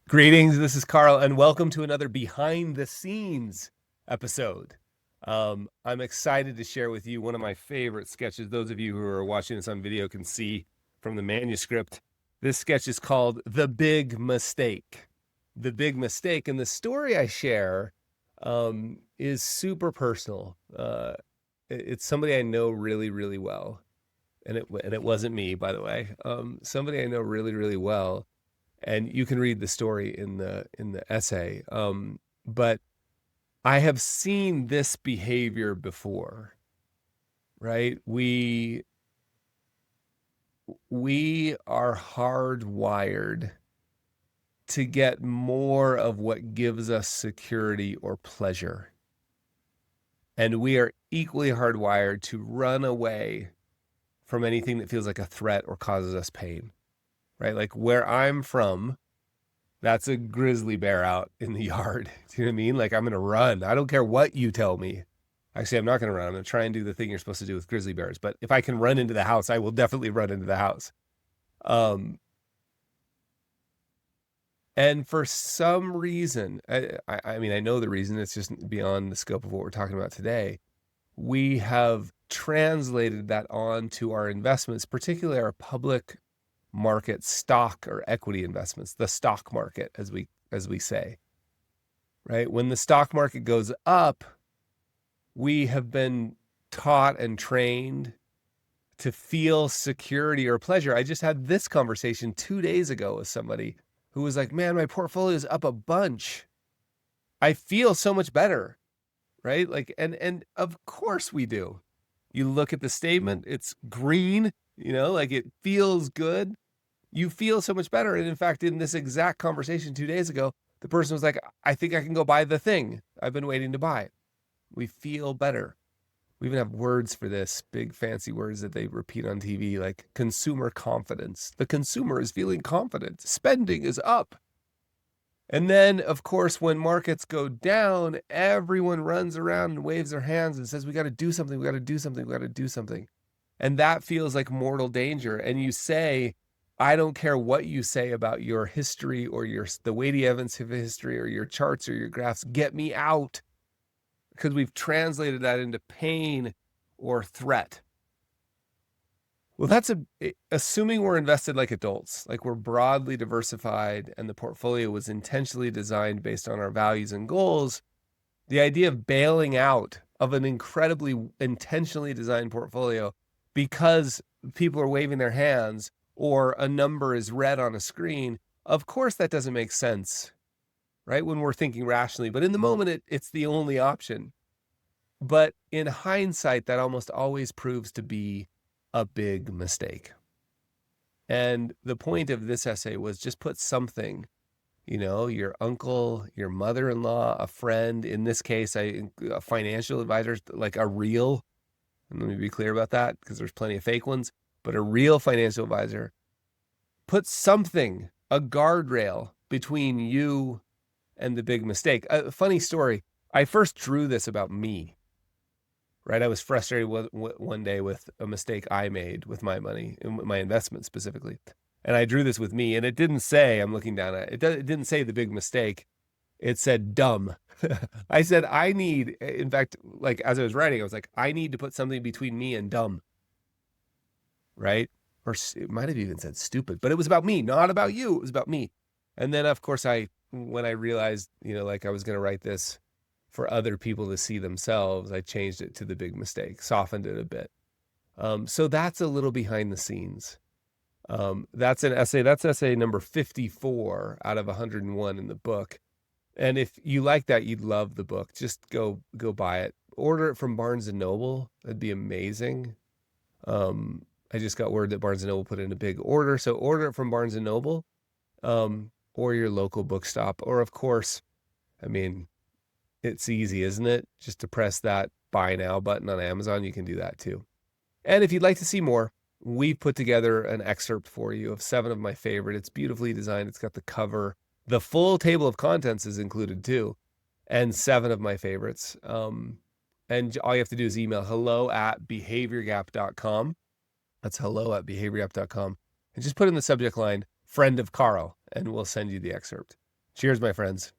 Greetings, this is Carl, and welcome to another behind the scenes episode. I'm excited to share with you one of my favorite sketches. Those of you who are watching this on video can see from the manuscript. This sketch is called The Big Mistake. The Big Mistake. And the story I share is super personal. It's somebody I know really, really well. And it wasn't me, by the way. Somebody I know really, really well. And you can read the story in the essay. But I have seen this behavior before, right? We are hardwired to get more of what gives us security or pleasure. And we are equally hardwired to run away from anything that feels like a threat or causes us pain. Right? Like where I'm from, that's a grizzly bear out in the yard. Do you know what I mean? Like I'm going to run. I don't care what you tell me. Actually, I'm not going to run. I'm going to try and do the thing you're supposed to do with grizzly bears. But if I can run into the house, I will definitely run into the house. And for some reason, I mean, I know the reason, it's just beyond the scope of what we're talking about today. We have translated that onto our investments, particularly our public market stock or equity investments, the stock market, as we say, right? When the stock market goes up, we have been taught and trained to feel security or pleasure. I just had this conversation 2 days ago with somebody who was like, man, my portfolio is up a bunch. I feel so much better, right? Like, and of course we do. You look at the statement, it's green, like it feels good. You feel so much better. And in fact, in this exact conversation 2 days ago, the person was like, I think I can go buy the thing I've been waiting to buy. We feel better. We even have words for this, big fancy words that they repeat on TV, like consumer confidence. The consumer is feeling confident. Spending is up. And then, of course, when markets go down, everyone runs around and waves their hands and says, we got to do something, we got to do something, we got to do something. And that feels like mortal danger. And you say, I don't care what you say about your history or the weighty evidence of history or your charts or your graphs, get me out. Because we've translated that into pain or threat. Well, that's assuming we're invested like adults, like we're broadly diversified and the portfolio was intentionally designed based on our values and goals. The idea of bailing out of an incredibly intentionally designed portfolio because people are waving their hands or a number is red on a screen, of course that doesn't make sense, right? When we're thinking rationally, but in the moment, it's the only option. But in hindsight, that almost always proves to be a big mistake. And the point of this essay was just put something, your uncle, your mother-in-law, a friend, in this case, a financial advisor, like a real, and let me be clear about that because there's plenty of fake ones, but a real financial advisor, put something, a guardrail between you and the big mistake. A funny story. I first drew this about me, right? I was frustrated one day with a mistake I made with my money, my investment specifically. And I drew this with me, and it didn't say, I'm looking down at it, it didn't say the big mistake. It said dumb. I said, in fact, like as I was writing, I was like, I need to put something between me and dumb, right? Or it might have even said stupid, but it was about me, not about you. It was about me. And then, of course, when I realized, like I was going to write this for other people to see themselves, I changed it to the big mistake, softened it a bit. So that's a little behind the scenes. That's an essay. That's essay number 54 out of 101 in the book. And if you like that, you'd love the book. Just go buy it. Order it from Barnes & Noble. That'd be amazing. I just got word that Barnes & Noble put in a big order. So order it from Barnes & Noble or your local bookstop. Or, of course, I mean, it's easy, isn't it? Just to press that buy now button on Amazon. You can do that too. And if you'd like to see more, we've put together an excerpt for you of 7 of my favorite. It's beautifully designed. It's got the cover. The full table of contents is included too. And 7 of my favorites. And all you have to do is email hello@behaviorgap.com. That's hello@behaviorgap.com. And just put in the subject line, friend of Carl, and we'll send you the excerpt. Cheers, my friends.